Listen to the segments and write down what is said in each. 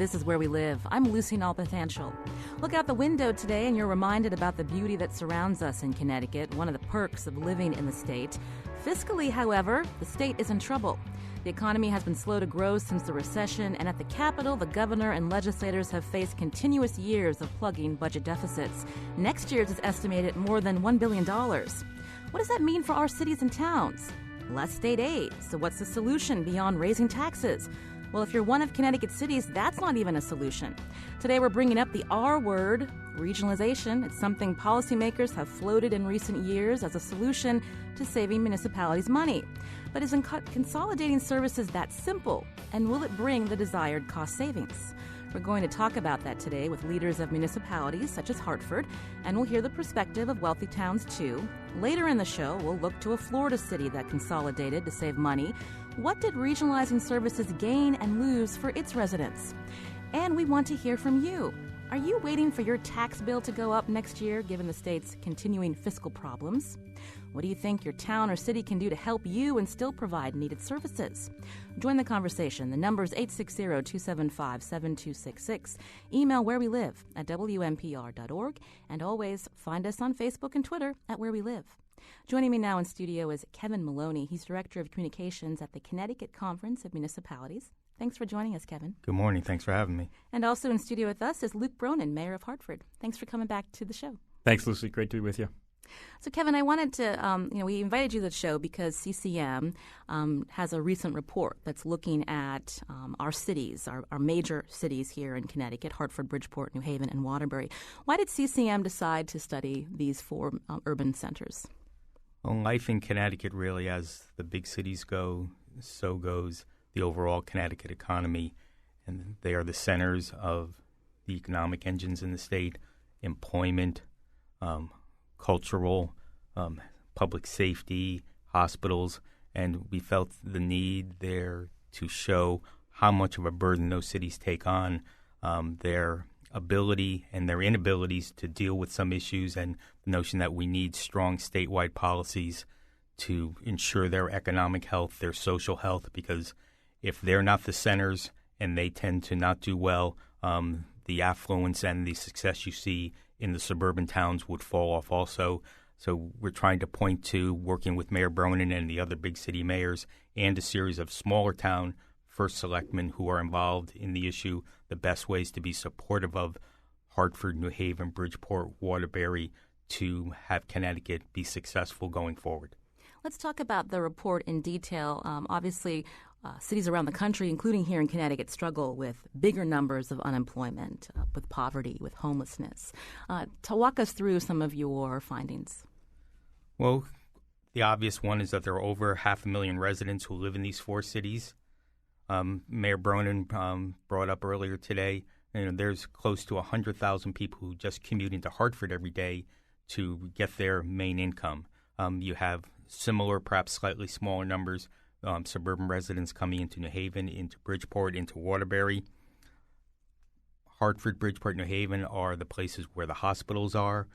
This is Where We Live. I'm Lucy Nalpathanchel. Look out the window today and you're reminded about the beauty that surrounds us in Connecticut, one of the perks of living in the state. Fiscally, however, the state is in trouble. The economy has been slow to grow since the recession, and at the Capitol, the governor and legislators have faced continuous years of plugging budget deficits. Next year's is estimated at more than $1 billion. What does that mean for our cities and towns? Less state aid. So what's the solution beyond raising taxes? Well, if you're one of Connecticut's cities, that's not even a solution. Today we're bringing up the R word, regionalization. It's something policymakers have floated in recent years as a solution to saving municipalities money. But is consolidating services that simple? And will it bring the desired cost savings? We're going to talk about that today with leaders of municipalities such as Hartford, and we'll hear the perspective of wealthy towns too. Later in the show, we'll look to a Florida city that consolidated to save money. What did regionalizing services gain and lose for its residents? And we want to hear from you. Are you waiting for your tax bill to go up next year, given the state's continuing fiscal problems? What do you think your town or city can do to help you and still provide needed services? Join the conversation. The number is 860-275-7266. Email wherewelive@wnpr.org. And always find us on Facebook and Twitter at Where We Live. Joining me now in studio is Kevin Maloney. He's Director of Communications at the Connecticut Conference of Municipalities. Thanks for joining us, Kevin. Good morning. Thanks for having me. And also in studio with us is Luke Bronin, Mayor of Hartford. Thanks for coming back to the show. Thanks, Lucy. Great to be with you. So, Kevin, I wanted to, we invited you to the show because CCM has a recent report that's looking at our cities, our major cities here in Connecticut, Hartford, Bridgeport, New Haven, and Waterbury. Why did CCM decide to study these four urban centers? Well, life in Connecticut really, as the big cities go, so goes the overall Connecticut economy. And they are the centers of the economic engines in the state, employment, cultural, public safety, hospitals, and we felt the need there to show how much of a burden those cities take on, their ability and their inabilities to deal with some issues, and the notion that we need strong statewide policies to ensure their economic health, their social health, because if they're not the centers and they tend to not do well, the affluence and the success you see in the suburban towns would fall off also. So we're trying to point to working with Mayor Bronin and the other big city mayors and a series of smaller town first selectmen who are involved in the issue, the best ways to be supportive of Hartford, New Haven, Bridgeport, Waterbury to have Connecticut be successful going forward. Let's talk about the report in detail. Obviously, cities around the country, including here in Connecticut, struggle with bigger numbers of unemployment, with poverty, with homelessness. To walk us through some of your findings. Well, the obvious one is that there are over 500,000 residents who live in these four cities. Mayor Bronin brought up earlier today, there's close to 100,000 people who just commute into Hartford every day to get their main income. You have similar, perhaps slightly smaller numbers, suburban residents coming into New Haven, into Bridgeport, into Waterbury. Hartford, Bridgeport, New Haven are the places where the hospitals are,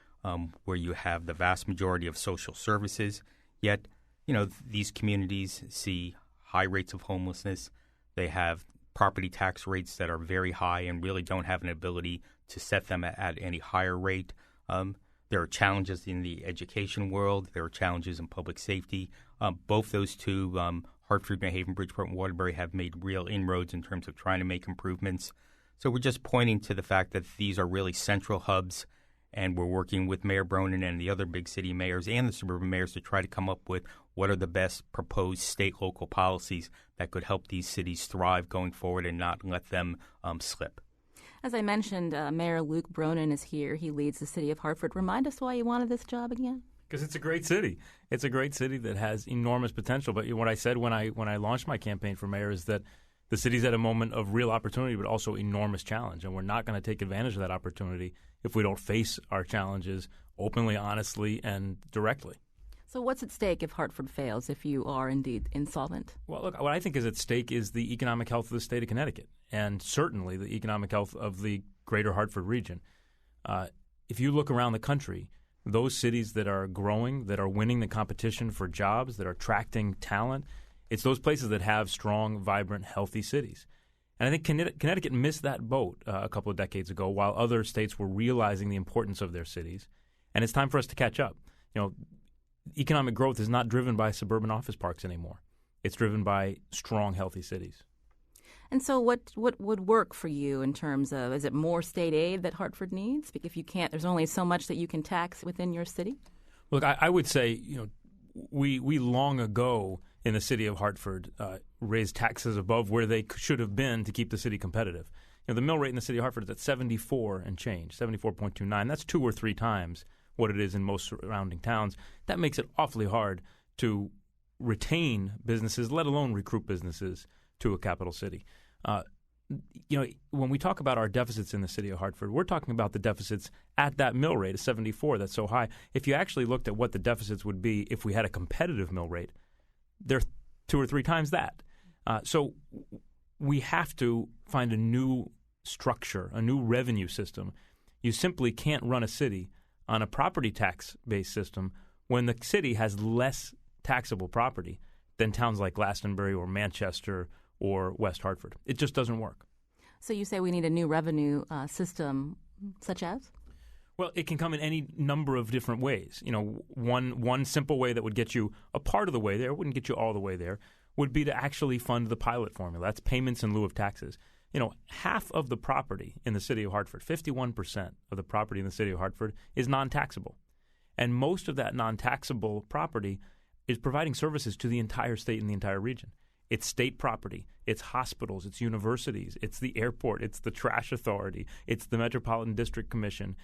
where you have the vast majority of social services. Yet, these communities see high rates of homelessness. They have property tax rates that are very high and really don't have an ability to set them at any higher rate. There are challenges in the education world. There are challenges in public safety. Both those two, Hartford, New Haven, Bridgeport, and Waterbury, have made real inroads in terms of trying to make improvements. So we're just pointing to the fact that these are really central hubs, and we're working with Mayor Bronin and the other big city mayors and the suburban mayors to try to come up with what are the best proposed state-local policies that could help these cities thrive going forward and not let them slip. As I mentioned, Mayor Luke Bronin is here. He leads the city of Hartford. Remind us why you wanted this job again. Because it's a great city. It's a great city that has enormous potential. But what I said when I launched my campaign for mayor is that the city's at a moment of real opportunity, but also enormous challenge. And we're not going to take advantage of that opportunity if we don't face our challenges openly, honestly, and directly. So what's at stake if Hartford fails, if you are indeed insolvent? Well, look, what I think is at stake is the economic health of the state of Connecticut, and certainly the economic health of the greater Hartford region. If you look around the country, those cities that are growing, that are winning the competition for jobs, that are attracting talent, it's those places that have strong, vibrant, healthy cities. And I think Connecticut missed that boat a couple of decades ago while other states were realizing the importance of their cities. And it's time for us to catch up. Economic growth is not driven by suburban office parks anymore. It's driven by strong, healthy cities. And so what would work for you in terms of, is it more state aid that Hartford needs? Because if you can't, there's only so much that you can tax within your city? Look, I would say, we long ago in the city of Hartford raised taxes above where they should have been to keep the city competitive. The mill rate in the city of Hartford is at 74 and change, 74.29. That's 2 or 3 times what it is in most surrounding towns. That makes it awfully hard to retain businesses, let alone recruit businesses to a capital city. When we talk about our deficits in the city of Hartford, we're talking about the deficits at that mill rate of 74 that's so high. If you actually looked at what the deficits would be if we had a competitive mill rate, they're 2 or 3 times that. So we have to find a new structure, a new revenue system. You simply can't run a city on a property tax-based system when the city has less taxable property than towns like Glastonbury or Manchester or West Hartford. It just doesn't work. So you say we need a new revenue system such as? Well, it can come in any number of different ways. One simple way that would get you a part of the way there, wouldn't get you all the way there, would be to actually fund the pilot formula. That's payments in lieu of taxes. Half of the property in the city of Hartford, 51% of the property in the city of Hartford is non-taxable. And most of that non-taxable property is providing services to the entire state and the entire region. It's state property, it's hospitals, it's universities, it's the airport, it's the trash authority, it's the Metropolitan District Commission.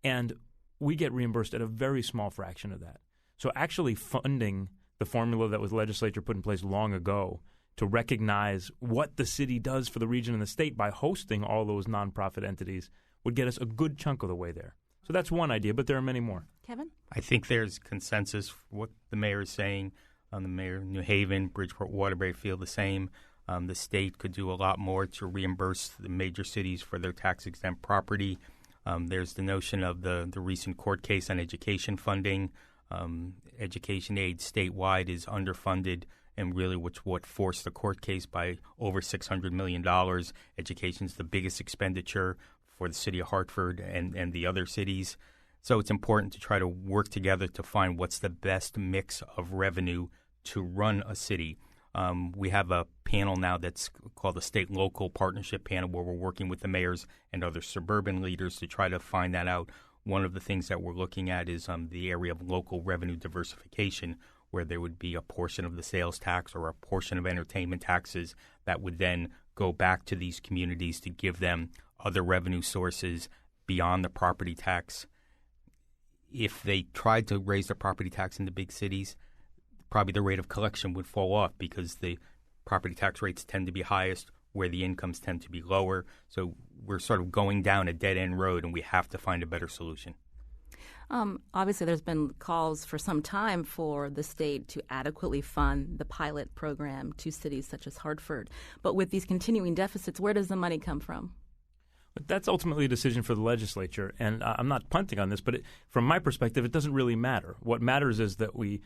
And we get reimbursed at a very small fraction of that. So actually funding the formula that was legislature put in place long ago to recognize what the city does for the region and the state by hosting all those nonprofit entities would get us a good chunk of the way there. So that's one idea, but there are many more. Kevin? I think there's consensus for what the mayor is saying. The mayor of New Haven, Bridgeport, Waterbury feel the same. The state could do a lot more to reimburse the major cities for their tax-exempt property. There's the notion of the recent court case on education funding. Education aid statewide is underfunded, and really what forced the court case by over $600 million. Education is the biggest expenditure for the city of Hartford and the other cities. So it's important to try to work together to find what's the best mix of revenue to run a city. We have a panel now that's called the State-Local Partnership Panel where we're working with the mayors and other suburban leaders to try to find that out. One of the things that we're looking at is the area of local revenue diversification, where there would be a portion of the sales tax or a portion of entertainment taxes that would then go back to these communities to give them other revenue sources beyond the property tax. If they tried to raise the property tax in the big cities, probably the rate of collection would fall off because the property tax rates tend to be highest where the incomes tend to be lower. So we're sort of going down a dead-end road, and we have to find a better solution. Obviously, there's been calls for some time for the state to adequately fund the pilot program to cities such as Hartford. But with these continuing deficits, where does the money come from? But that's ultimately a decision for the legislature, and I'm not punting on this, but from my perspective, it doesn't really matter. What matters is that we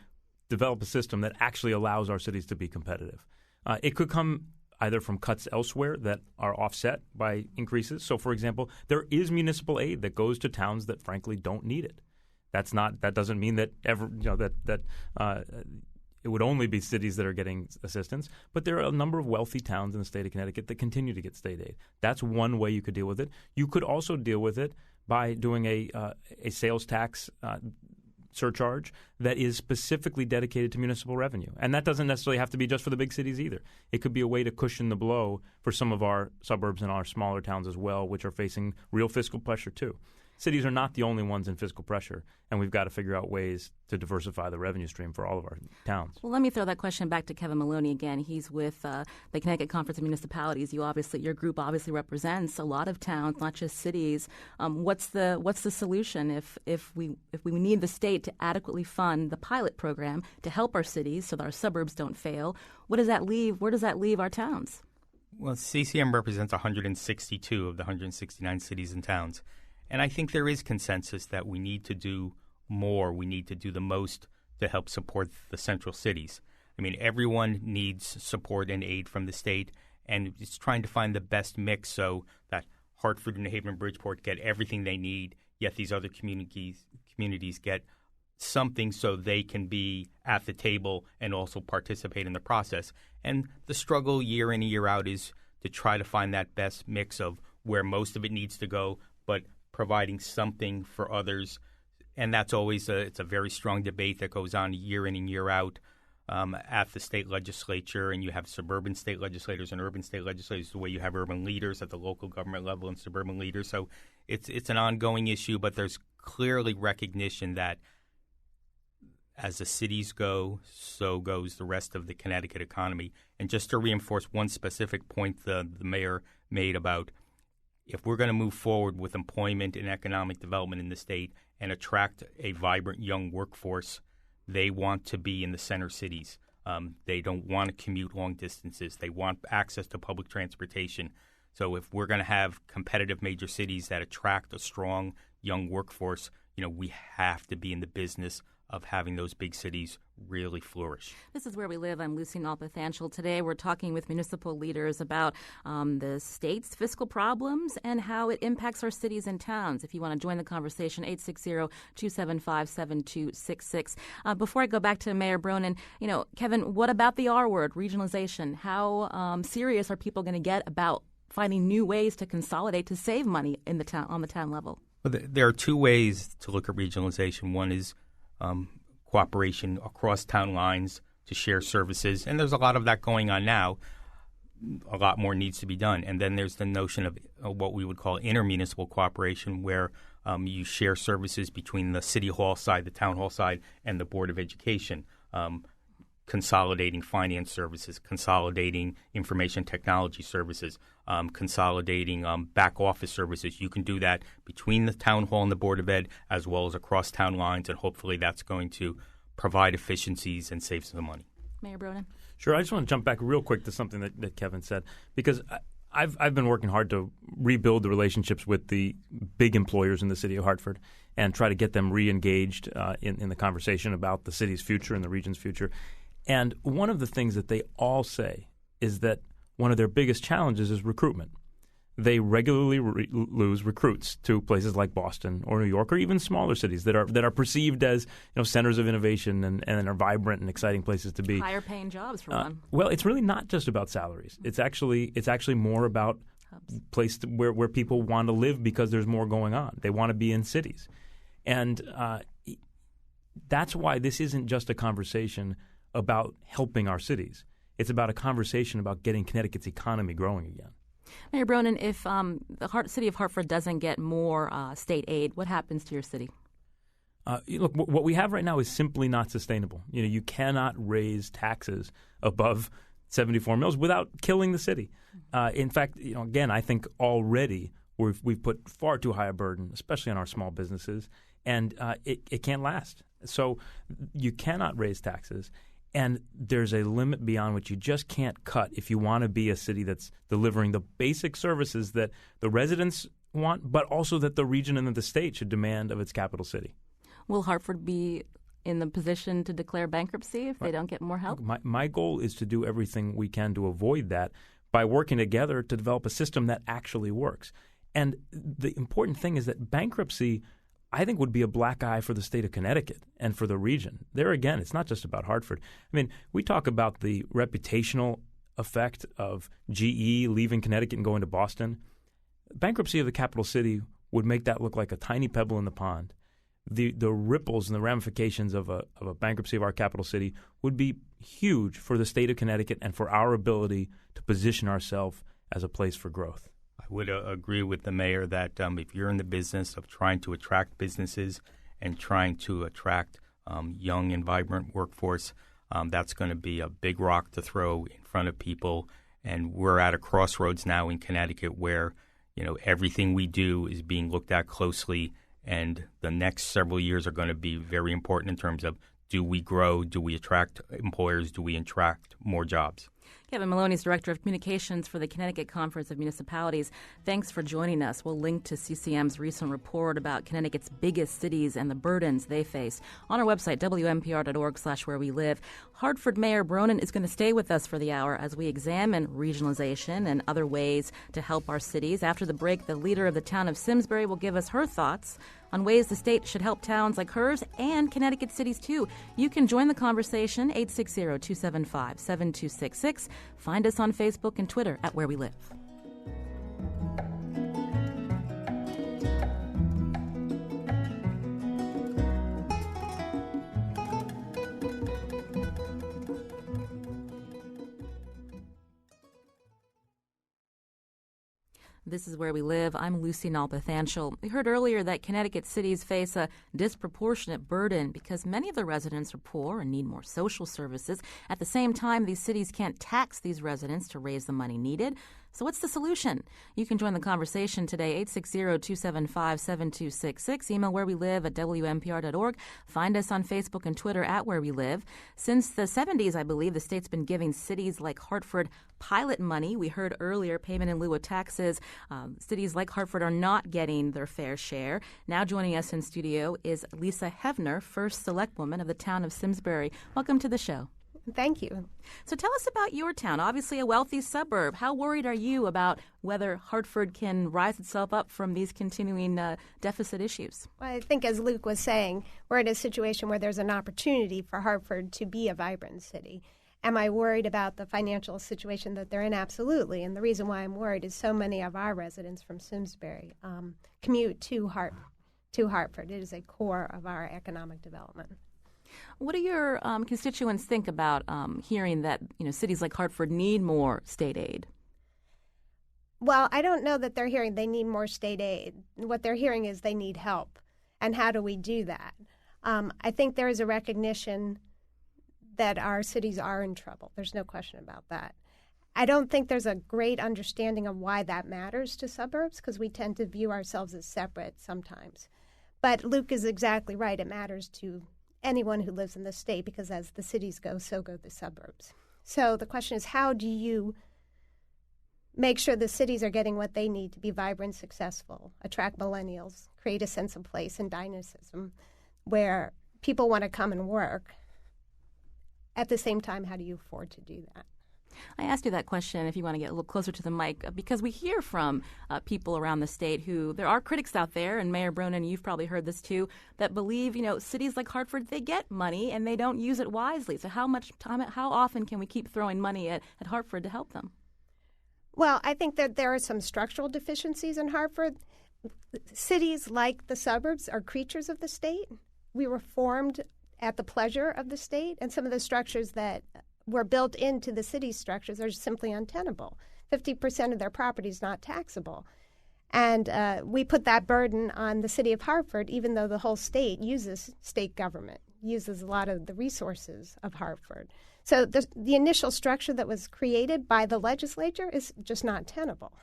develop a system that actually allows our cities to be competitive. It could come either from cuts elsewhere that are offset by increases. So, for example, there is municipal aid that goes to towns that frankly don't need it. That doesn't mean that it would only be cities that are getting assistance, but there are a number of wealthy towns in the state of Connecticut that continue to get state aid. That's one way you could deal with it. You could also deal with it by doing a sales tax surcharge that is specifically dedicated to municipal revenue. And that doesn't necessarily have to be just for the big cities either. It could be a way to cushion the blow for some of our suburbs and our smaller towns as well, which are facing real fiscal pressure too. Cities are not the only ones in fiscal pressure, and we've got to figure out ways to diversify the revenue stream for all of our towns. Well, let me throw that question back to Kevin Maloney again. He's with the Connecticut Conference of Municipalities. Your group obviously represents a lot of towns, not just cities. What's the solution if we need the state to adequately fund the pilot program to help our cities so that our suburbs don't fail? What does that leave? Where does that leave our towns? Well, CCM represents 162 of the 169 cities and towns. And I think there is consensus that we need to do more. We need to do the most to help support the central cities. I mean, everyone needs support and aid from the state, and it's trying to find the best mix so that Hartford, New Haven, and Bridgeport get everything they need, yet these other communities get something so they can be at the table and also participate in the process. And the struggle year in and year out is to try to find that best mix of where most of it needs to go, but providing something for others. And that's always it's a very strong debate that goes on year in and year out at the state legislature. And you have suburban state legislators and urban state legislators, the way you have urban leaders at the local government level and suburban leaders. So it's an ongoing issue, but there's clearly recognition that as the cities go, so goes the rest of the Connecticut economy. And just to reinforce one specific point the mayor made about if we're going to move forward with employment and economic development in the state and attract a vibrant young workforce, they want to be in the center cities. They don't want to commute long distances. They want access to public transportation. So if we're going to have competitive major cities that attract a strong young workforce, we have to be in the business of having those big cities really flourish. This is Where We Live. I'm Lucy Nalpathanchel. Today we're talking with municipal leaders about the state's fiscal problems and how it impacts our cities and towns. If you want to join the conversation, 860-275-7266. Before I go back to Mayor Bronin, Kevin, what about the R word, regionalization? How serious are people going to get about finding new ways to consolidate to save money in the town on the town level? Well, there are two ways to look at regionalization. One is cooperation across town lines to share services, and there's a lot of that going on now. A lot more needs to be done. And then there's the notion of what we would call intermunicipal cooperation, where you share services between the city hall side, the town hall side, and the Board of Education, consolidating finance services, consolidating information technology services, consolidating back office services. You can do that between the town hall and the Board of Ed, as well as across town lines, and hopefully that's going to provide efficiencies and save some money. Mayor Bronin? Sure. I just want to jump back real quick to something that Kevin said, because I've been working hard to rebuild the relationships with the big employers in the city of Hartford and try to get them re-engaged in the conversation about the city's future and the region's future. And one of the things that they all say is that one of their biggest challenges is recruitment. They regularly lose recruits to places like Boston or New York or even smaller cities that are perceived as centers of innovation and are vibrant and exciting places to be. Higher paying jobs for one. Well, it's really not just about salaries. It's actually more about place where people want to live because there's more going on. They want to be in cities, and that's why this isn't just a conversation about helping our cities. It's about a conversation about getting Connecticut's economy growing again. Mayor Bronin, if the city of Hartford doesn't get more state aid, what happens to your city? Look, what we have right now is simply not sustainable. You cannot raise taxes above 74 mills without killing the city. In fact, again, I think already we've put far too high a burden, especially on our small businesses, and it can't last. So you cannot raise taxes. And there's a limit beyond which you just can't cut if you want to be a city that's delivering the basic services that the residents want, but also that the region and the state should demand of its capital city. Will Hartford be in the position to declare bankruptcy if they don't get more help? My goal is to do everything we can to avoid that by working together to develop a system that actually works. And the important thing is that bankruptcy, I think, would be a black eye for the state of Connecticut and for the region. There again, it's not just about Hartford. I mean, we talk about the reputational effect of GE leaving Connecticut and going to Boston. Bankruptcy of the capital city would make that look like a tiny pebble in the pond. The ripples and the ramifications of a bankruptcy of our capital city would be huge for the state of Connecticut and for our ability to position ourselves as a place for growth. I would agree with the mayor that if you're in the business of trying to attract businesses and trying to attract young and vibrant workforce, that's going to be a big rock to throw in front of people. And we're at a crossroads now in Connecticut where everything we do is being looked at closely, and the next several years are going to be very important in terms of, do we grow, do we attract employers, do we attract more jobs? Kevin Maloney is Director of Communications for the Connecticut Conference of Municipalities. Thanks for joining us. We'll link to CCM's recent report about Connecticut's biggest cities and the burdens they face on our website, wnpr.org/wherewelive. Hartford Mayor Bronin is going to stay with us for the hour as we examine regionalization and other ways to help our cities. After the break, the leader of the town of Simsbury will give us her thoughts on ways the state should help towns like hers and Connecticut cities, too. You can join the conversation, 860-275-7266. Find us on Facebook and Twitter at Where We Live. This is Where We Live. I'm Lucy Nalpathanchel. We heard earlier that Connecticut cities face a disproportionate burden because many of the residents are poor and need more social services. At the same time, these cities can't tax these residents to raise the money needed. So what's the solution? You can join the conversation today, 860-275-7266. Email wherewelive@wnpr.org. Find us on Facebook and Twitter at Where We Live. Since the 70s, I believe, the state's been giving cities like Hartford pilot money. We heard earlier, payment in lieu of taxes. Cities like Hartford are not getting their fair share. Now joining us in studio is Lisa Hevner, first selectwoman of the town of Simsbury. Welcome to the show. Thank you. So tell us about your town, obviously a wealthy suburb. How worried are you about whether Hartford can rise itself up from these continuing deficit issues? Well, I think as Luke was saying, we're in a situation where there's an opportunity for Hartford to be a vibrant city. Am I worried about the financial situation that they're in? Absolutely. And the reason why I'm worried is so many of our residents from Simsbury commute to Hartford. It is a core of our economic development. What do your constituents think about hearing that cities like Hartford need more state aid? Well, I don't know that they're hearing they need more state aid. What they're hearing is they need help. And how do we do that? I think there is a recognition that our cities are in trouble. There's no question about that. I don't think there's a great understanding of why that matters to suburbs because we tend to view ourselves as separate sometimes. But Luke is exactly right. It matters to anyone who lives in the state because as the cities go, so go the suburbs. So the question is, how do you make sure the cities are getting what they need to be vibrant, successful, attract millennials, create a sense of place and dynamism where people want to come and work? At the same time, how do you afford to do that? I asked you that question, if you want to get a little closer to the mic, because we hear from people around the state who, there are critics out there, and Mayor Bronin, you've probably heard this too, that believe, cities like Hartford, they get money and they don't use it wisely. So how often can we keep throwing money at Hartford to help them? Well, I think that there are some structural deficiencies in Hartford. Cities like the suburbs are creatures of the state. We were formed at the pleasure of the state, and some of the structures that were built into the city's structures are simply untenable. 50% of their property is not taxable. And we put that burden on the city of Hartford, even though the whole state uses state government, uses a lot of the resources of Hartford. So the initial structure that was created by the legislature is just not tenable.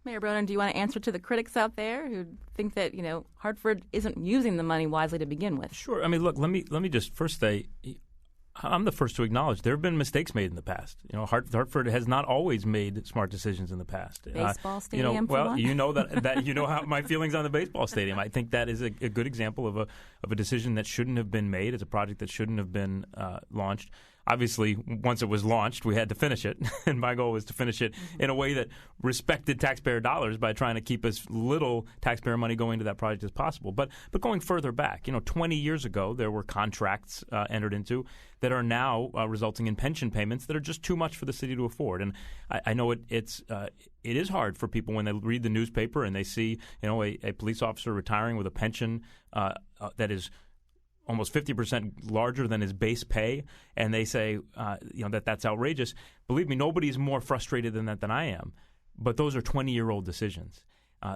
Mayor Bronin, do you want to answer to the critics out there who think that, Hartford isn't using the money wisely to begin with? Sure. I mean, look, let me just first say, I'm the first to acknowledge there have been mistakes made in the past. Hartford has not always made smart decisions in the past. Baseball stadium, for one? You know that you know how my feelings on the baseball stadium. I think that is a good example of a decision that shouldn't have been made. It's a project that shouldn't have been launched. Obviously, once it was launched, we had to finish it, and my goal was to finish it in a way that respected taxpayer dollars by trying to keep as little taxpayer money going to that project as possible. But going further back, 20 years ago, there were contracts entered into that are now resulting in pension payments that are just too much for the city to afford. And I know it is hard for people when they read the newspaper and they see a police officer retiring with a pension that is almost 50% larger than his base pay, and they say that's outrageous. Believe me, nobody's more frustrated than that than I am. But those are 20-year-old decisions.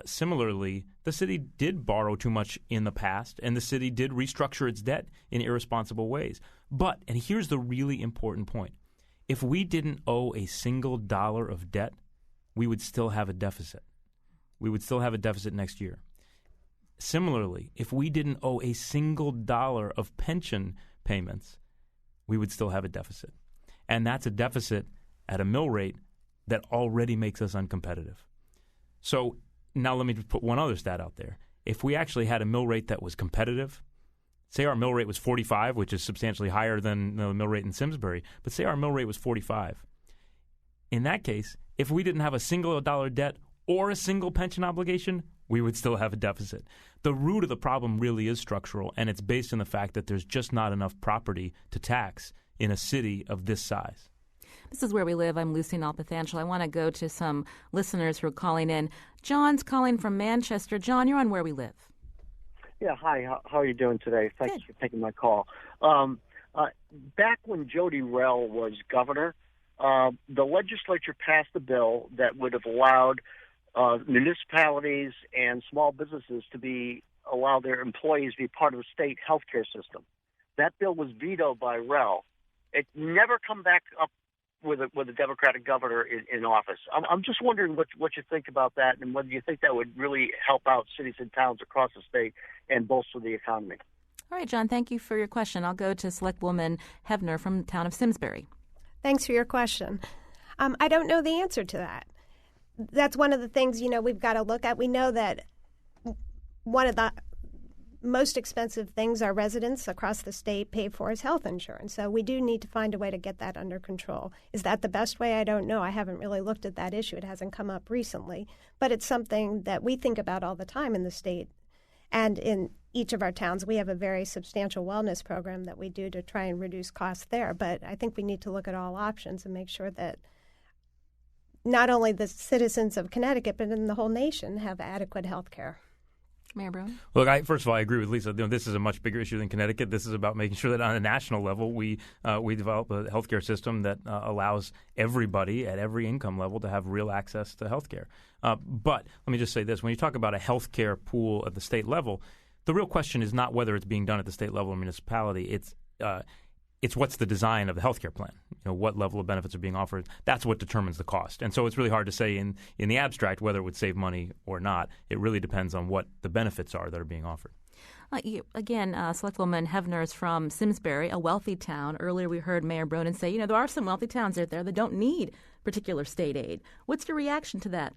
Similarly, the city did borrow too much in the past, and the city did restructure its debt in irresponsible ways. But, and here's the really important point, if we didn't owe a single dollar of debt, we would still have a deficit. We would still have a deficit next year. Similarly, if we didn't owe a single dollar of pension payments, we would still have a deficit. And that's a deficit at a mill rate that already makes us uncompetitive. So now let me just put one other stat out there. If we actually had a mill rate that was competitive, say our mill rate was 45, which is substantially higher than the mill rate in Simsbury, but say our mill rate was 45. In that case, if we didn't have a single dollar debt or a single pension obligation, we would still have a deficit. The root of the problem really is structural, and it's based on the fact that there's just not enough property to tax in a city of this size. This is Where We Live. I'm Lucy Nalpathanchel. I want to go to some listeners who are calling in. John's calling from Manchester. John, you're on Where We Live. Yeah, hi. How are you doing today? Thanks for taking my call. Back when Jody Rell was governor, the legislature passed a bill that would have allowed municipalities and small businesses to allow their employees to be part of the state healthcare system. That bill was vetoed by Rell. It never come back up with a Democratic governor in office. I'm just wondering what you think about that, and whether you think that would really help out cities and towns across the state and bolster the economy. All right, John, thank you for your question. I'll go to Selectwoman Hevner from the town of Simsbury. Thanks for your question. I don't know the answer to that. That's one of the things, we've got to look at. We know that one of the most expensive things our residents across the state pay for is health insurance. So we do need to find a way to get that under control. Is that the best way? I don't know. I haven't really looked at that issue. It hasn't come up recently. But it's something that we think about all the time in the state. And in each of our towns, we have a very substantial wellness program that we do to try and reduce costs there. But I think we need to look at all options and make sure that not only the citizens of Connecticut, but in the whole nation have adequate health care. Mayor Brown? Look, first of all, I agree with Lisa. This is a much bigger issue than Connecticut. This is about making sure that on a national level, we develop a healthcare system that allows everybody at every income level to have real access to healthcare. But let me just say this. When you talk about a healthcare pool at the state level, the real question is not whether it's being done at the state level or municipality. It's what's the design of the healthcare plan. What level of benefits are being offered. That's what determines the cost. And so it's really hard to say in the abstract whether it would save money or not. It really depends on what the benefits are that are being offered. Selectwoman Hevner is from Simsbury, a wealthy town. Earlier we heard Mayor Broden say, there are some wealthy towns out there that don't need particular state aid. What's your reaction to that?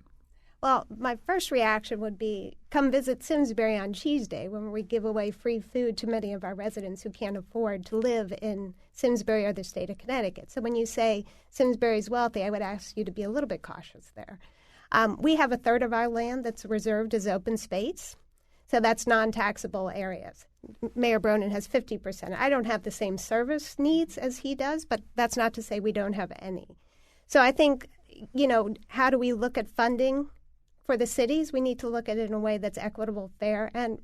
Well, my first reaction would be come visit Simsbury on Cheese Day, when we give away free food to many of our residents who can't afford to live in Simsbury or the state of Connecticut. So when you say Simsbury's wealthy, I would ask you to be a little bit cautious there. We have a third of our land that's reserved as open space, so that's non-taxable areas. Mayor Broden has 50%. I don't have the same service needs as he does, but that's not to say we don't have any. So I think, how do we look at funding for the cities? We need to look at it in a way that's equitable, fair, and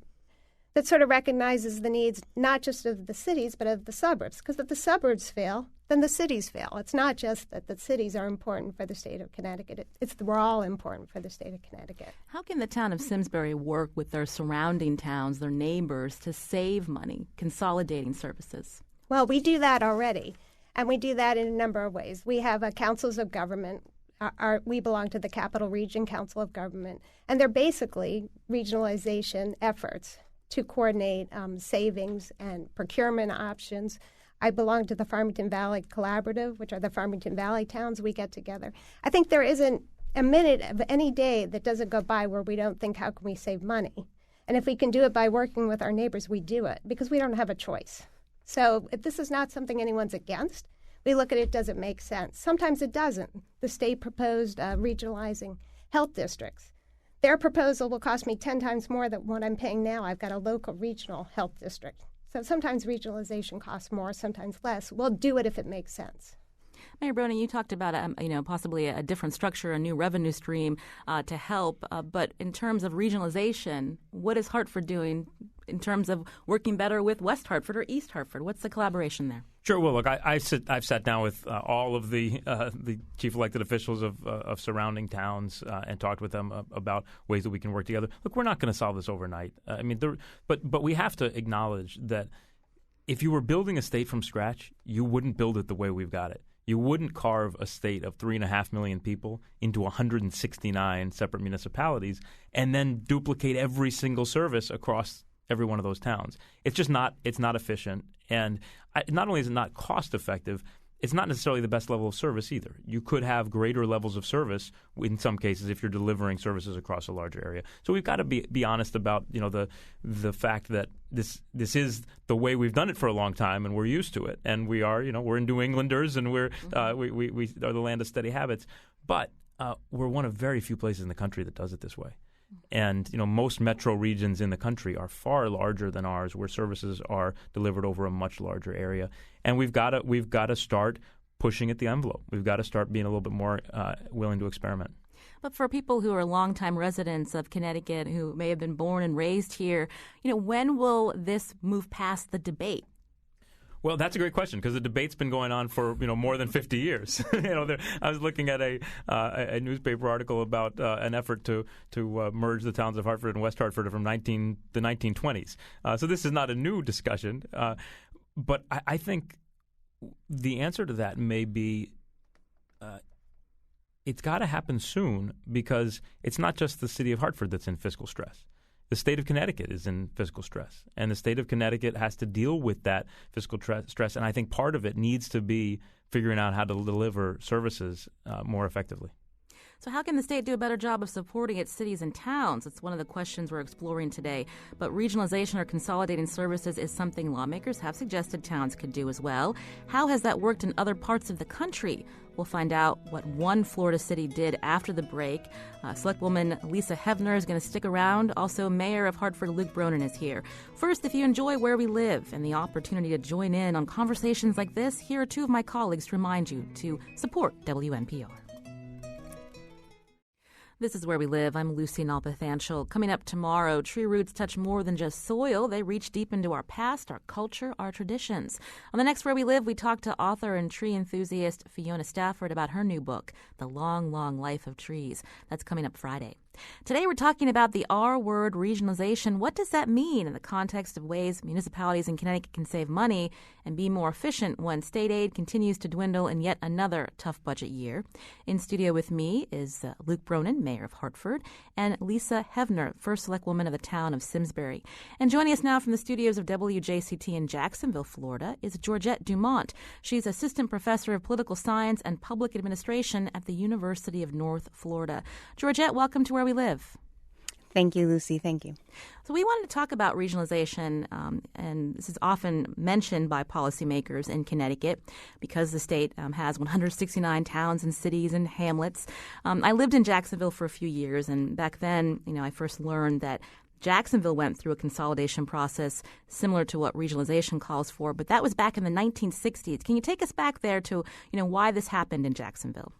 that sort of recognizes the needs not just of the cities, but of the suburbs. Because if the suburbs fail, then the cities fail. It's not just that the cities are important for the state of Connecticut. We're all important for the state of Connecticut. How can the town of Simsbury work with their surrounding towns, their neighbors, to save money, consolidating services? Well, we do that already, and we do that in a number of ways. We have councils of government. We belong to the Capital Region Council of Government, and they're basically regionalization efforts to coordinate savings and procurement options. I belong to the Farmington Valley Collaborative, which are the Farmington Valley towns. We get together. I think there isn't a minute of any day that doesn't go by where we don't think, how can we save money? And if we can do it by working with our neighbors, we do it because we don't have a choice. So if this is not something anyone's against, we look at it, does it make sense? Sometimes it doesn't. The state proposed regionalizing health districts. Their proposal will cost me 10 times more than what I'm paying now. I've got a local regional health district. So sometimes regionalization costs more, sometimes less. We'll do it if it makes sense. Mayor Broden, you talked about possibly a different structure, a new revenue stream to help. But in terms of regionalization, what is Hartford doing in terms of working better with West Hartford or East Hartford? What's the collaboration there? Sure. Well, look, I've sat down with all of the chief elected officials of surrounding towns and talked with them about ways that we can work together. Look, we're not going to solve this overnight. But we have to acknowledge that if you were building a state from scratch, you wouldn't build it the way we've got it. You wouldn't carve a state of 3.5 million people into 169 separate municipalities and then duplicate every single service across every one of those towns. It's just not. It's not efficient, and not only is it not cost effective, it's not necessarily the best level of service either. You could have greater levels of service in some cases if you're delivering services across a larger area. So we've got to be honest about the fact that this is the way we've done it for a long time, and we're used to it. And we are we're New Englanders, and we are the land of steady habits. But we're one of very few places in the country that does it this way. And most metro regions in the country are far larger than ours, where services are delivered over a much larger area. And we've got to start pushing at the envelope. We've got to start being a little bit more willing to experiment. But for people who are longtime residents of Connecticut who may have been born and raised here, when will this move past the debate? Well, that's a great question, because the debate's been going on for more than 50 years. I was looking at a newspaper article about an effort to merge the towns of Hartford and West Hartford from the 1920s. So this is not a new discussion, but I think the answer to that may be it's got to happen soon, because it's not just the city of Hartford that's in fiscal stress. The state of Connecticut is in fiscal stress, and the state of Connecticut has to deal with that fiscal stress, and I think part of it needs to be figuring out how to deliver services more effectively. So how can the state do a better job of supporting its cities and towns? It's one of the questions we're exploring today. But regionalization or consolidating services is something lawmakers have suggested towns could do as well. How has that worked in other parts of the country? We'll find out what one Florida city did after the break. Selectwoman Lisa Hevner is going to stick around. Also, Mayor of Hartford Luke Bronin is here. First, if you enjoy Where We Live and the opportunity to join in on conversations like this, here are two of my colleagues to remind you to support WNPR. This is Where We Live. I'm Lucy Nalpathanchel. Coming up tomorrow, tree roots touch more than just soil. They reach deep into our past, our culture, our traditions. On the next Where We Live, we talk to author and tree enthusiast Fiona Stafford about her new book, The Long, Long Life of Trees. That's coming up Friday. Today we're talking about the R word, regionalization. What does that mean in the context of ways municipalities in Connecticut can save money and be more efficient when state aid continues to dwindle in yet another tough budget year? In studio with me is Luke Bronin, Mayor of Hartford, and Lisa Hevner, First Selectwoman of the town of Simsbury. And joining us now from the studios of WJCT in Jacksonville, Florida, is Georgette Dumont. She's Assistant Professor of Political Science and Public Administration at the University of North Florida. Georgette, welcome to Where We Live. Thank you, Lucy. Thank you. So we wanted to talk about regionalization, and this is often mentioned by policymakers in Connecticut because the state has 169 towns and cities and hamlets. I lived in Jacksonville for a few years, and back then, I first learned that Jacksonville went through a consolidation process similar to what regionalization calls for, but that was back in the 1960s. Can you take us back there to, why this happened in Jacksonville?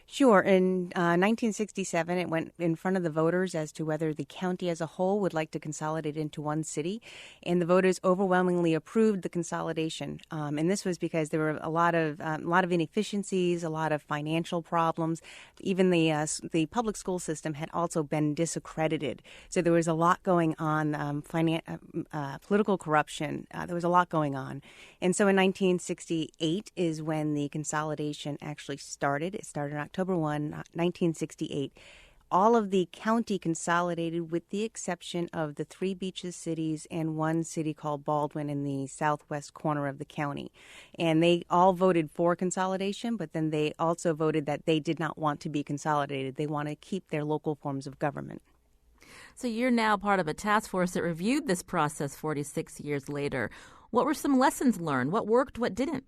Sure. In 1967, it went in front of the voters as to whether the county as a whole would like to consolidate into one city, and the voters overwhelmingly approved the consolidation. And this was because there were a lot of inefficiencies, a lot of financial problems. Even the public school system had also been disaccredited. So there was a lot going on, political corruption. There was a lot going on. And so in 1968 is when the consolidation actually started. It started on October 1, 1968. All of the county consolidated with the exception of the Three Beaches cities and one city called Baldwin in the southwest corner of the county. And they all voted for consolidation, but then they also voted that they did not want to be consolidated. They want to keep their local forms of government. So you're now part of a task force that reviewed this process 46 years later. What were some lessons learned? What worked, what didn't?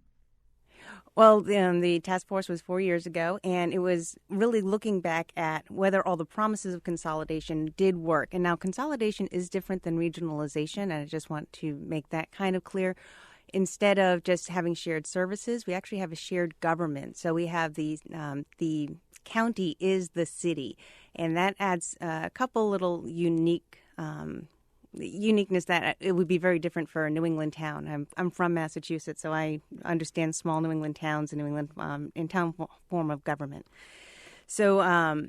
Well, the task force was 4 years ago, and it was really looking back at whether all the promises of consolidation did work. And now consolidation is different than regionalization, and I just want to make that kind of clear. Instead of just having shared services, we actually have a shared government. So we have the county is the city, and that adds a couple little uniqueness that it would be very different for a New England town. I'm from Massachusetts, so I understand small New England towns and New England in town form of government. So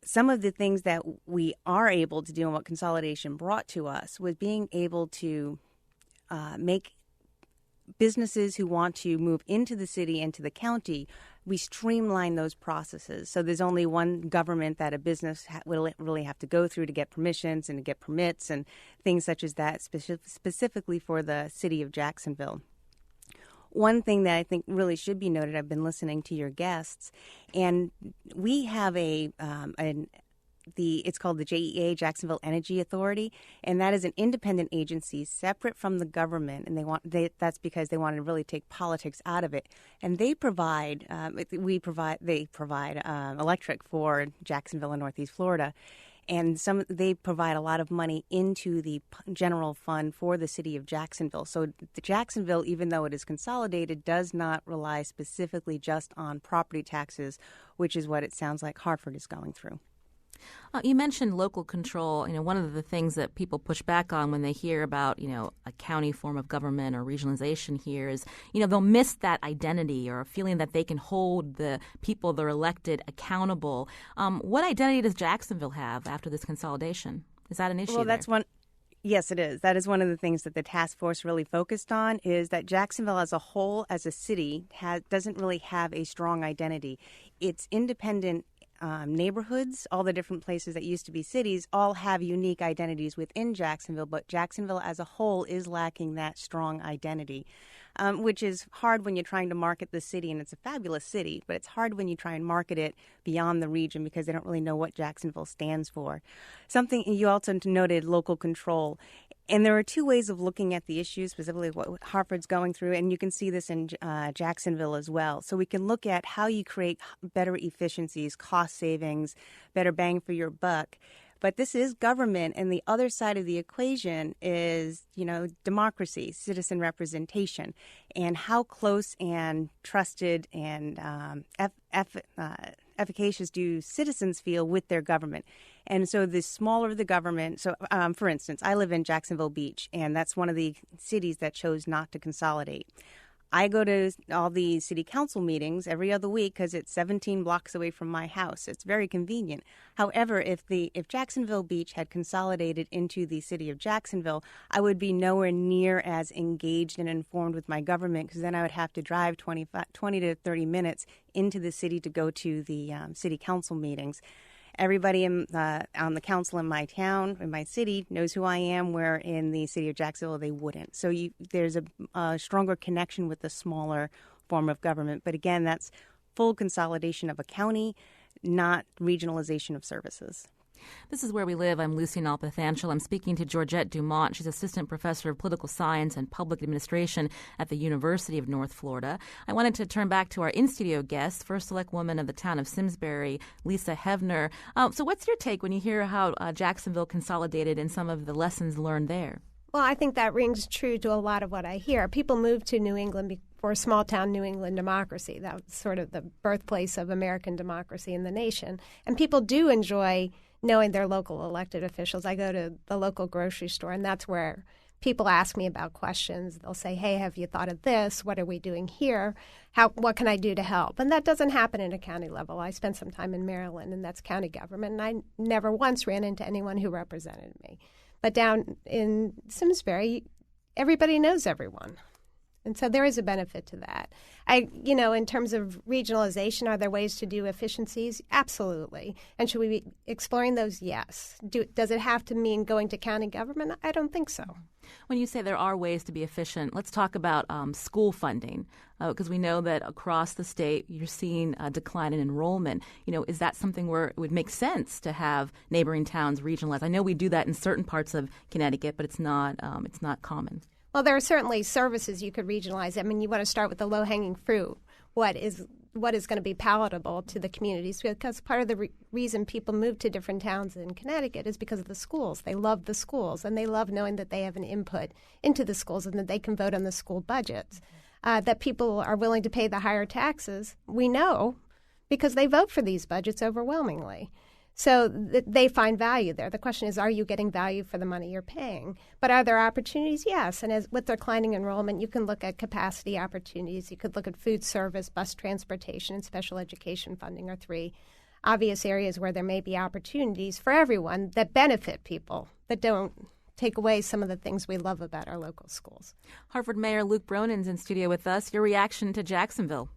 some of the things that we are able to do and what consolidation brought to us was being able to make businesses who want to move into the city and to the county, we streamline those processes. So there's only one government that a business will really have to go through to get permissions and to get permits and things such as that, specifically for the city of Jacksonville. one thing that I think really should be noted, I've been listening to your guests, and we have it's called the JEA, Jacksonville Energy Authority, and that is an independent agency separate from the government, and that's because they want to really take politics out of it. And they provide electric for Jacksonville and Northeast Florida. And they provide a lot of money into the general fund for the city of Jacksonville. So the Jacksonville, even though it is consolidated, does not rely specifically just on property taxes, which is what it sounds like Hartford is going through. You mentioned local control. One of the things that people push back on when they hear about, a county form of government or regionalization here is, they'll miss that identity or a feeling that they can hold the people they're elected accountable. What identity does Jacksonville have after this consolidation? Is that an issue? Well, that's one. Yes, it is. That is one of the things that the task force really focused on, is that Jacksonville as a whole, as a city, doesn't really have a strong identity. It's independent neighborhoods, all the different places that used to be cities, all have unique identities within Jacksonville, but Jacksonville as a whole is lacking that strong identity, which is hard when you're trying to market the city, and it's a fabulous city, but it's hard when you try and market it beyond the region because they don't really know what Jacksonville stands for. Something you also noted, local control. And there are two ways of looking at the issue, specifically what Hartford's going through, and you can see this in Jacksonville as well. So we can look at how you create better efficiencies, cost savings, better bang for your buck. But this is government, and the other side of the equation is, democracy, citizen representation, and how close and trusted and efficacious do citizens feel with their government. And so the smaller the government, for instance, I live in Jacksonville Beach, and that's one of the cities that chose not to consolidate. I go to all the city council meetings every other week because it's 17 blocks away from my house. It's very convenient. However, if Jacksonville Beach had consolidated into the city of Jacksonville, I would be nowhere near as engaged and informed with my government, because then I would have to drive 20 to 30 minutes into the city to go to the city council meetings. Everybody on the council in my town, in my city, knows who I am, where in the city of Jacksonville they wouldn't. So there's a stronger connection with the smaller form of government. But again, that's full consolidation of a county, not regionalization of services. This is Where We Live. I'm Lucy Nalpathanchel. I'm speaking to Georgette Dumont. She's assistant professor of political science and public administration at the University of North Florida. I wanted to turn back to our in-studio guest, First Select Woman of the town of Simsbury, Lisa Hevner. So what's your take when you hear how Jacksonville consolidated and some of the lessons learned there? Well, I think that rings true to a lot of what I hear. People moved to New England for a small-town New England democracy. That was sort of the birthplace of American democracy in the nation. And people do enjoy knowing their local elected officials. I go to the local grocery store, and that's where people ask me about questions. They'll say, hey, have you thought of this? What are we doing here? What can I do to help? And that doesn't happen at a county level. I spent some time in Maryland, and that's county government, and I never once ran into anyone who represented me. But down in Simsbury, everybody knows everyone. And so there is a benefit to that. In terms of regionalization, are there ways to do efficiencies? Absolutely. And should we be exploring those? Yes. Does it have to mean going to county government? I don't think so. When you say there are ways to be efficient, let's talk about school funding, because we know that across the state you're seeing a decline in enrollment. Is that something where it would make sense to have neighboring towns regionalize? I know we do that in certain parts of Connecticut, but it's not common. Well, there are certainly services you could regionalize. I mean, you want to start with the low-hanging fruit. What is going to be palatable to the communities? Because part of the reason people move to different towns in Connecticut is because of the schools. They love the schools, and they love knowing that they have an input into the schools and that they can vote on the school budgets. That people are willing to pay the higher taxes, we know, because they vote for these budgets overwhelmingly. So they find value there. The question is, are you getting value for the money you're paying? But are there opportunities? Yes. And with declining enrollment, you can look at capacity opportunities. You could look at food service, bus transportation, and special education funding are three obvious areas where there may be opportunities for everyone that benefit people, that don't take away some of the things we love about our local schools. Hartford Mayor Luke Bronin's in studio with us. Your reaction to Jacksonville?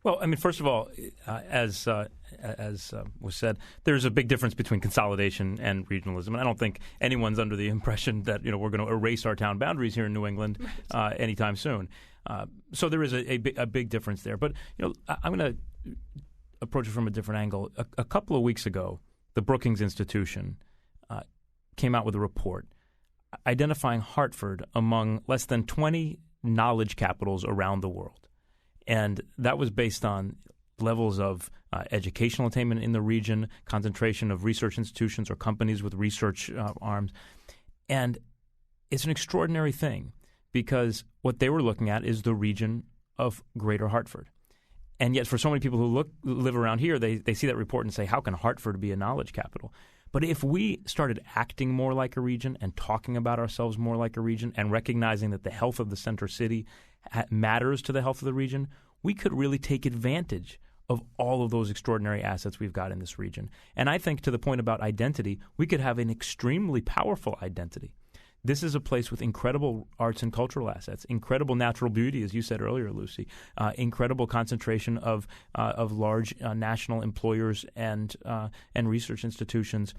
Well, I mean, first of all, as was said, there's a big difference between consolidation and regionalism. And I don't think anyone's under the impression that we're going to erase our town boundaries here in New England anytime soon. So there is a big difference there. But I'm going to approach it from a different angle. A couple of weeks ago, the Brookings Institution came out with a report identifying Hartford among less than 20 knowledge capitals around the world. And that was based on levels of educational attainment in the region, concentration of research institutions or companies with research arms. And it's an extraordinary thing because what they were looking at is the region of Greater Hartford. And yet for so many people who live around here, they see that report and say, how can Hartford be a knowledge capital? But if we started acting more like a region and talking about ourselves more like a region and recognizing that the health of the center city matters to the health of the region, we could really take advantage of all of those extraordinary assets we've got in this region. And I think to the point about identity, we could have an extremely powerful identity. This is a place with incredible arts and cultural assets, incredible natural beauty, as you said earlier, Lucy, incredible concentration of large national employers and research institutions.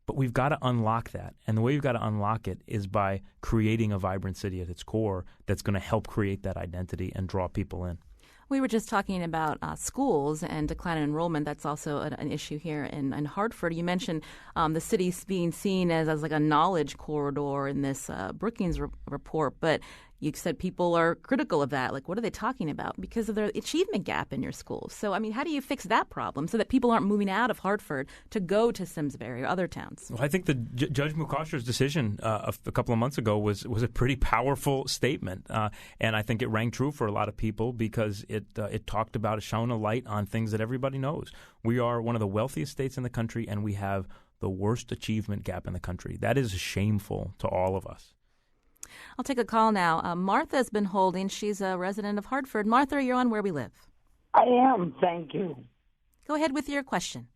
But we've got to unlock that. And the way we've got to unlock it is by creating a vibrant city at its core that's going to help create that identity and draw people in. We were just talking about schools and decline in enrollment. That's also an issue here in Hartford. You mentioned the city being seen as like a knowledge corridor in this Brookings report, but you said people are critical of that. Like, what are they talking about? Because of the achievement gap in your schools. So, I mean, how do you fix that problem so that people aren't moving out of Hartford to go to Simsbury or other towns? Well, I think the Judge Mukasher's decision a couple of months ago was a pretty powerful statement, and I think it rang true for a lot of people because it talked about, it shone a light on things that everybody knows. We are one of the wealthiest states in the country, and we have the worst achievement gap in the country. That is shameful to all of us. I'll take a call now. Martha's been holding. She's a resident of Hartford. Martha, you're on Where We Live. I am, thank you. Go ahead with your question.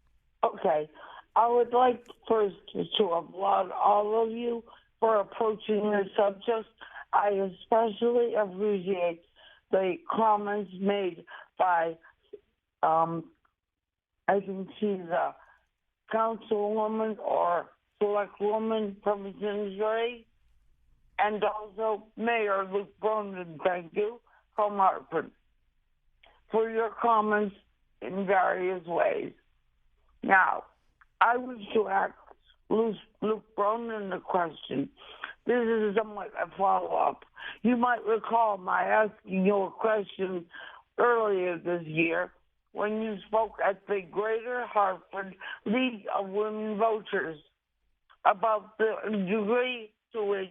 Okay. I would like first to applaud all of you for approaching the subject. I especially appreciate the comments made by, I think she's a councilwoman or select woman from Simsbury. And also Mayor Luke Bronin, thank you, from Hartford, for your comments in various ways. Now, I wish to ask Luke Bronin a question. This is somewhat a follow-up. You might recall my asking you a question earlier this year when you spoke at the Greater Hartford League of Women Voters about the degree to which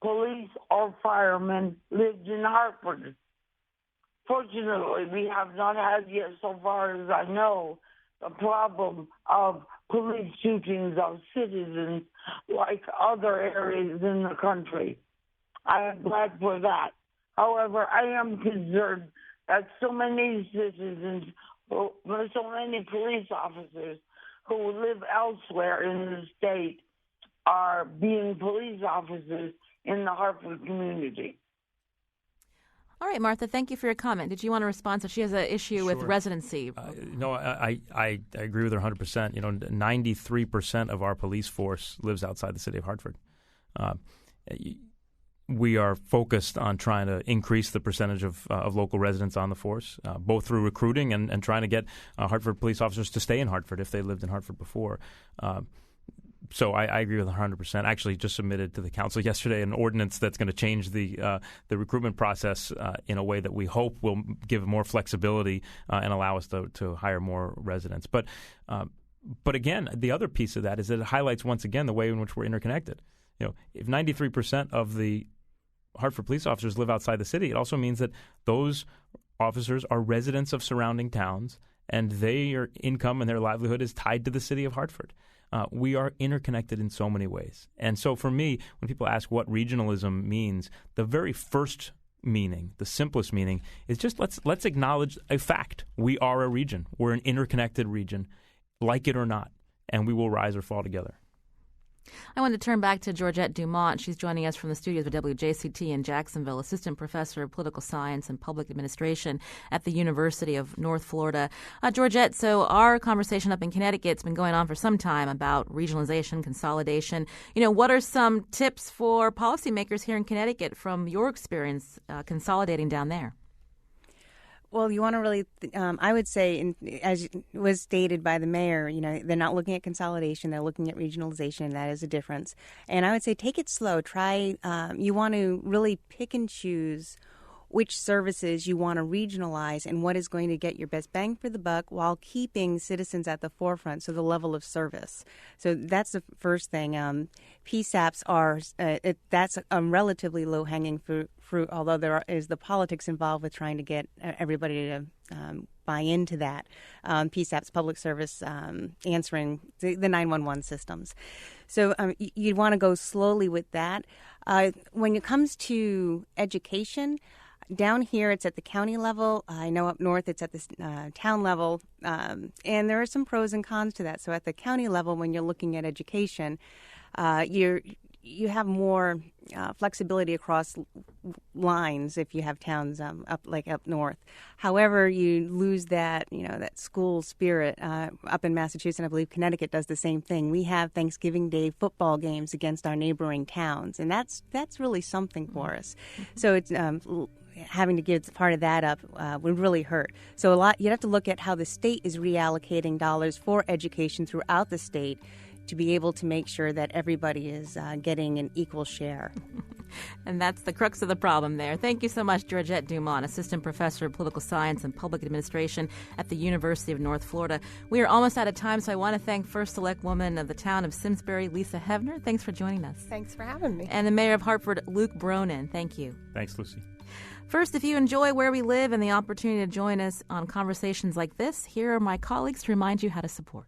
police or firemen lived in Hartford. Fortunately, we have not had yet, so far as I know, the problem of police shootings of citizens like other areas in the country. I am glad for that. However, I am concerned that so many citizens, so many police officers who live elsewhere in the state are being police officers in the Hartford community. All right, Martha, thank you for your comment. Did you want to respond? So she has an issue with residency. No, I agree with her 100%. 93% of our police force lives outside the city of Hartford. We are focused on trying to increase the percentage of local residents on the force, both through recruiting and trying to get Hartford police officers to stay in Hartford if they lived in Hartford before. So I agree with 100%. I actually just submitted to the council yesterday an ordinance that's going to change the recruitment process in a way that we hope will give more flexibility and allow us to hire more residents. But again, the other piece of that is that it highlights once again the way in which we're interconnected. If 93% of the Hartford police officers live outside the city, it also means that those officers are residents of surrounding towns, and their income and their livelihood is tied to the city of Hartford. We are interconnected in so many ways. And so for me, when people ask what regionalism means, the very first meaning, the simplest meaning, is just let's acknowledge a fact. We are a region. We're an interconnected region, like it or not, and we will rise or fall together. I want to turn back to Georgette Dumont. She's joining us from the studios of WJCT in Jacksonville, assistant professor of political science and public administration at the University of North Florida. Georgette, so our conversation up in Connecticut's been going on for some time about regionalization, consolidation. What are some tips for policymakers here in Connecticut from your experience consolidating down there? Well, you want to really, I would say, as was stated by the mayor, they're not looking at consolidation, they're looking at regionalization, and that is a difference. And I would say take it slow. You want to really pick and choose which services you want to regionalize and what is going to get your best bang for the buck while keeping citizens at the forefront, so the level of service. So that's the first thing. PSAPs are, that's a relatively low-hanging fruit, although there is the politics involved with trying to get everybody to buy into that. PSAPs, public service, answering the 911 systems. So you'd want to go slowly with that. When it comes to education, down here, it's at the county level. I know up north, it's at the town level. And there are some pros and cons to that. So at the county level, when you're looking at education, you have more flexibility across lines if you have towns up north. However, you lose that that school spirit up in Massachusetts. And I believe Connecticut does the same thing. We have Thanksgiving Day football games against our neighboring towns, and that's really something for us. So it's having to give part of that up would really hurt. So you'd have to look at how the state is reallocating dollars for education throughout the state to be able to make sure that everybody is getting an equal share. And that's the crux of the problem there. Thank you so much, Georgette Dumont, assistant professor of political science and public administration at the University of North Florida. We are almost out of time, so I want to thank First Select Woman of the town of Simsbury, Lisa Hevner. Thanks for joining us. Thanks for having me. And the mayor of Hartford, Luke Bronin. Thank you. Thanks, Lucy. First, if you enjoy Where We Live and the opportunity to join us on conversations like this, here are my colleagues to remind you how to support.